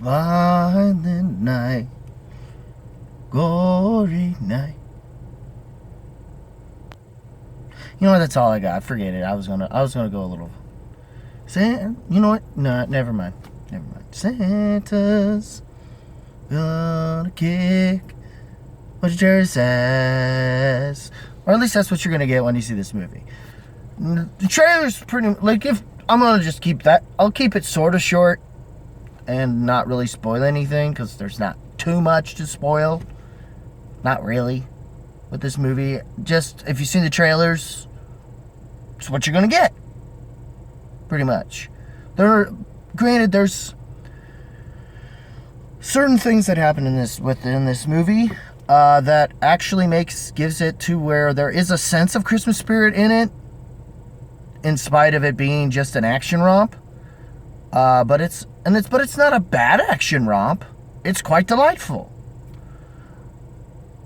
Violent night, gory night. You know what? That's all I got. Forget it. I was gonna go a little. You know what? No, never mind. Never mind. Santa's gonna kick what Jerry says, or at least that's what you're gonna get when you see this movie. The trailer's pretty like if I'm gonna just keep that. I'll keep it sort of short and not really spoil anything because there's not too much to spoil. Not really with this movie. Just if you've seen the trailers, it's what you're gonna get. Pretty much. Granted, there's certain things that happen within this movie that actually gives it to where there is a sense of Christmas spirit in it, in spite of it being just an action romp. But it's not a bad action romp. It's quite delightful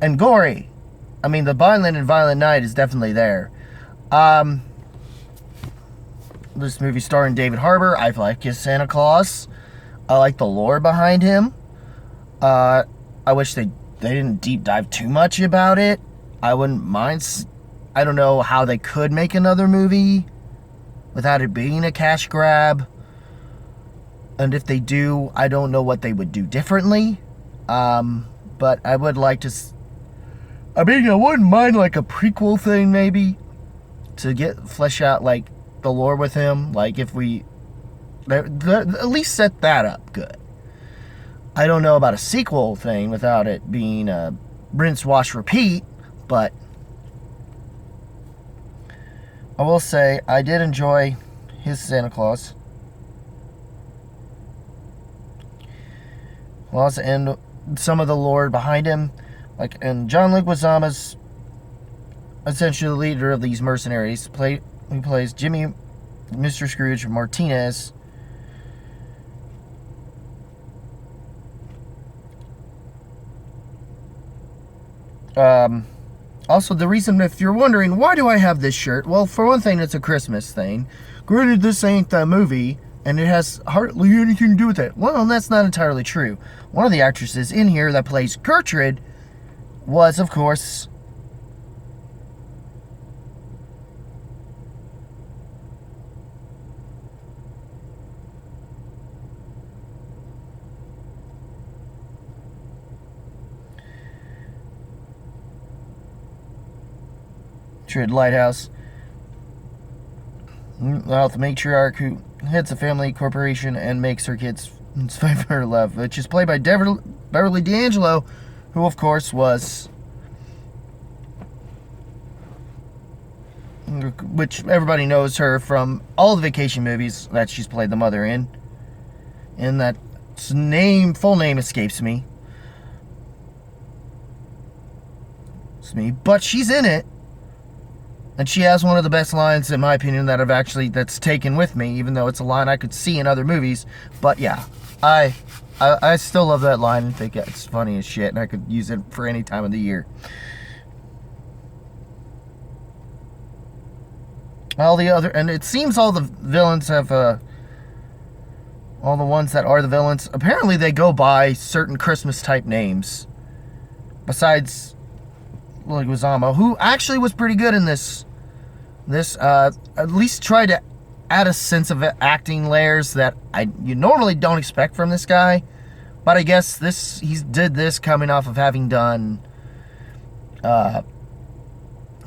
and gory. I mean, the violent night is definitely there. This movie starring David Harbour. I like his Santa Claus. I like the lore behind him. I wish they didn't deep dive too much about it. I wouldn't mind. I don't know how they could make another movie without it being a cash grab. And if they do, I don't know what they would do differently. But I would like to. I mean, I wouldn't mind like a prequel thing maybe to flesh out like the lore with him. Like if we at least set that up good. I don't know about a sequel thing without it being a rinse, wash, repeat, but I will say I did enjoy his Santa Claus. And some of the lore behind him. And John Leguizamo's essentially the leader of these mercenaries. He plays Jimmy, Mr. Scrooge Martinez. Also, the reason, if you're wondering, why do I have this shirt? Well, for one thing, it's a Christmas thing. Granted, this ain't that movie, and it has hardly anything to do with it. Well, that's not entirely true. One of the actresses in here that plays Gertrude was, of course, Gertrude Lighthouse, the matriarch who heads a family corporation and makes her kids fight for her love, which is played by Beverly D'Angelo, who of course which everybody knows her from all the vacation movies that she's played the mother in. And that full name escapes me. But she's in it. And she has one of the best lines, in my opinion, that's taken with me, even though it's a line I could see in other movies. But yeah, I still love that line and think it's funny as shit, and I could use it for any time of the year. And it seems all the villains have, all the ones that are the villains, apparently they go by certain Christmas type names. Besides Leguizamo, who actually was pretty good in this at least tried to add a sense of acting layers that you normally don't expect from this guy. But I guess he did this coming off of having done The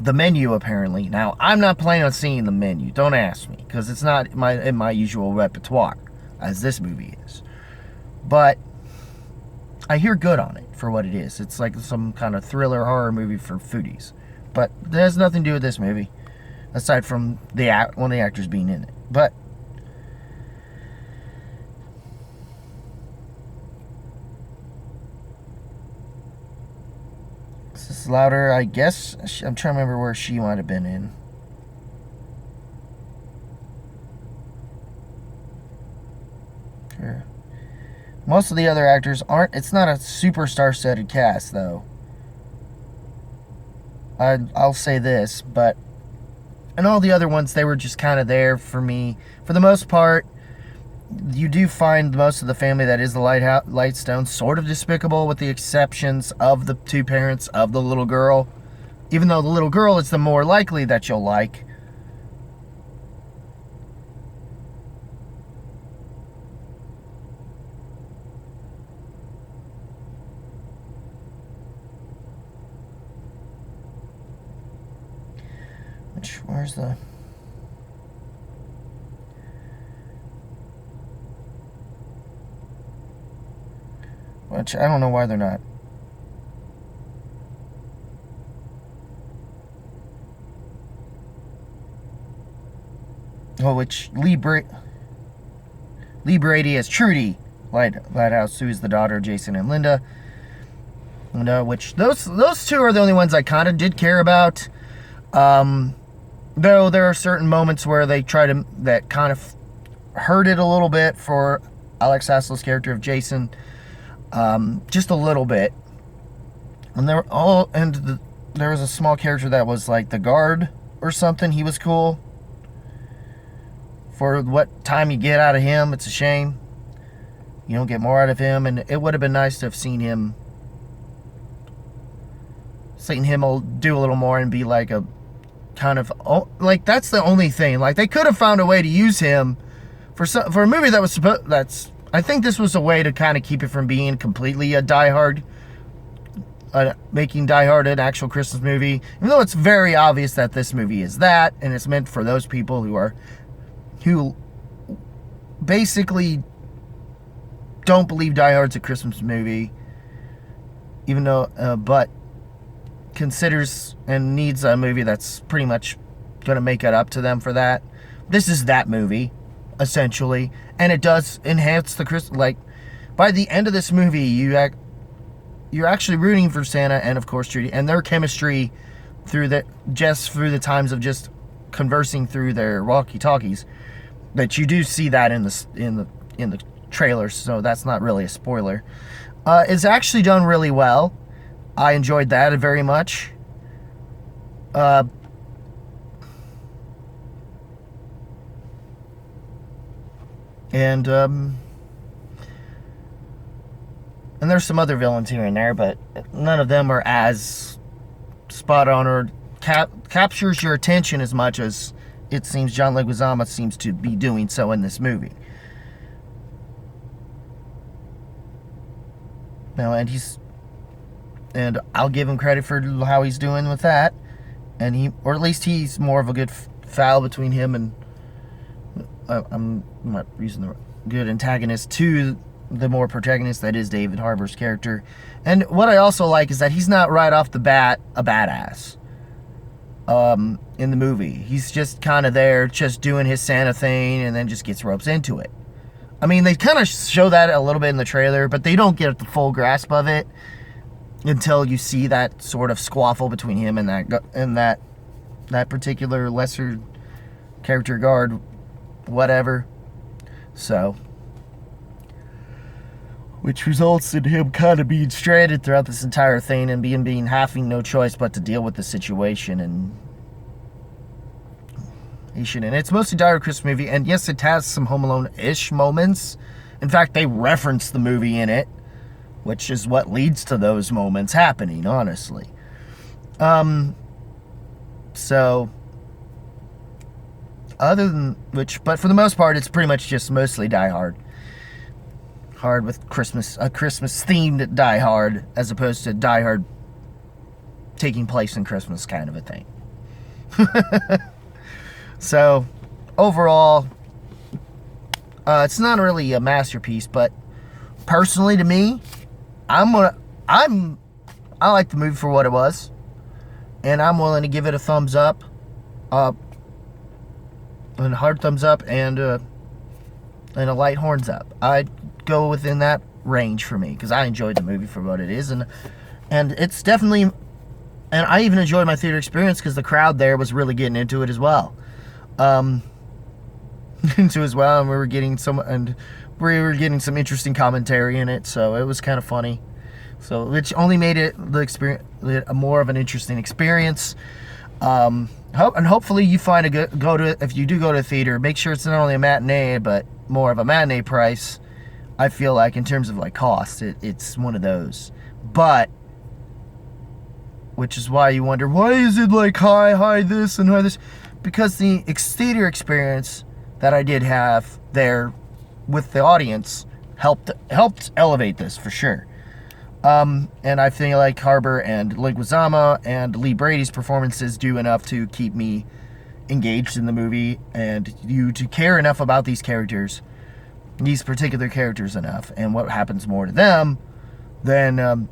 Menu, apparently. Now, I'm not planning on seeing The Menu. Don't ask me, because it's not in my usual repertoire, as this movie is. But I hear good on it for what it is. It's like some kind of thriller horror movie for foodies. But it has nothing to do with this movie, aside from one of the actors being in it. But this is louder, I guess. I'm trying to remember where she might have been in. Sure. Most of the other actors aren't. It's not a super star-studded cast, though. I'll say this, but and all the other ones, they were just kind of there for me for the most part. you do find most of the family that is the Lightstone sort of despicable, with the exceptions of the two parents of the little girl. Even though the little girl is the more likely that you'll like. Where's the... Which, I don't know why they're not. Oh, which Lee Brady as Trudy Lighthouse, who is the daughter of Jason and Linda. Which those two are the only ones I kind of did care about. Though there are certain moments where they try to, that kind of hurt it a little bit for Alex Haslow's character of Jason. Just a little bit. And there was a small character that was like the guard or something. He was cool. For what time you get out of him, it's a shame. You don't get more out of him, and it would have been nice to have seen him do a little more and be like a kind of, like, that's the only thing. Like, they could have found a way to use him for a movie that was I think this was a way to kind of keep it from being completely a Die Hard, making Die Hard an actual Christmas movie. Even though it's very obvious that this movie is that, and it's meant for those people who basically don't believe Die Hard's a Christmas movie, even though, but considers and needs a movie that's pretty much going to make it up to them for that. This is that movie, essentially, and it does enhance the Christmas. Like, by the end of this movie, you're actually rooting for Santa and, of course, Trudy, and their chemistry through the times of just conversing through their walkie-talkies. But you do see that in the trailer, so that's not really a spoiler. It's actually done really well. I enjoyed that very much. And there's some other villains here and there, but none of them are as spot on or captures your attention as much as it seems John Leguizamo seems to be doing so in this movie. No, and I'll give him credit for how he's doing with that, or at least he's more of a good foul between him and I'm not using the good antagonist to the more protagonist that is David Harbour's character. And what I also like is that he's not right off the bat a badass in the movie. He's just kind of there, just doing his Santa thing, and then just gets roped into it. I mean, they kind of show that a little bit in the trailer, but they don't get the full grasp of it until you see that sort of squaffle between him and that particular lesser character guard, whatever. So, which results in him kind of being stranded throughout this entire thing and having no choice but to deal with the situation. And it's mostly Die Hard Christmas movie, and yes, it has some Home Alone-ish moments. In fact, they reference the movie in it, which is what leads to those moments happening, honestly. So, other than which, but for the most part, it's pretty much just mostly Die Hard. Hard with a Christmas-themed Die Hard, as opposed to Die Hard taking place in Christmas kind of a thing. So, overall, it's not really a masterpiece, but personally to me, I like the movie for what it was, and I'm willing to give it a thumbs up, and a hard thumbs up, and a light horns up. I'd go within that range for me, because I enjoyed the movie for what it is, and it's definitely, and I even enjoyed my theater experience because the crowd there was really getting into it as well. And we were getting some interesting commentary in it, so it was kind of funny. So, which only made it more of an interesting experience. Hopefully you find if you do go to a theater, make sure it's not only a matinee, but more of a matinee price. I feel like in terms of like cost, it's one of those. But, which is why you wonder, why is it like high this and high this? Because the theater experience that I did have there with the audience helped elevate this for sure. And I feel like Harbour and Leguizamo and Lee Brady's performances do enough to keep me engaged in the movie, and you to care enough about these particular characters enough, and what happens more to them than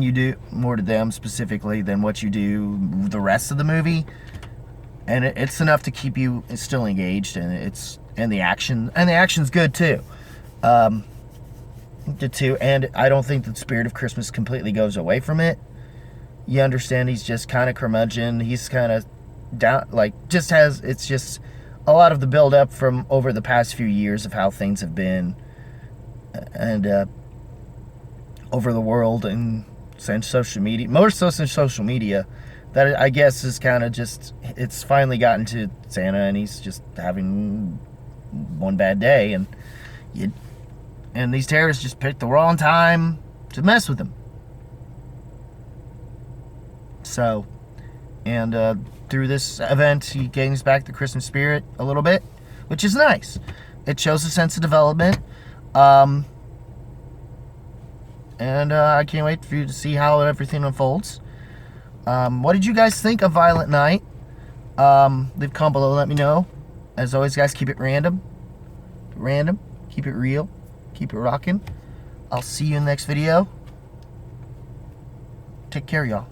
you do more to them specifically than what you do the rest of the movie. And it's enough to keep you still engaged, and the action's good too. And I don't think the spirit of Christmas completely goes away from it. You understand he's just kind of curmudgeon. He's kind of down, like, it's just a lot of the build up from over the past few years of how things have been, and over the world, and since social media, more so since social media, that I guess is kind of just, it's finally gotten to Santa, and he's just having one bad day, and these terrorists just picked the wrong time to mess with him. So, and through this event, he gains back the Christmas spirit a little bit, which is nice. It shows a sense of development. And I can't wait for you to see how everything unfolds. What did you guys think of Violent Night? Leave a comment below, let me know. As always, guys, keep it random. Keep it real. Keep it rocking. I'll see you in the next video. Take care, y'all.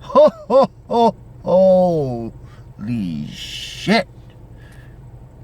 Ho, ho, ho, holy shit.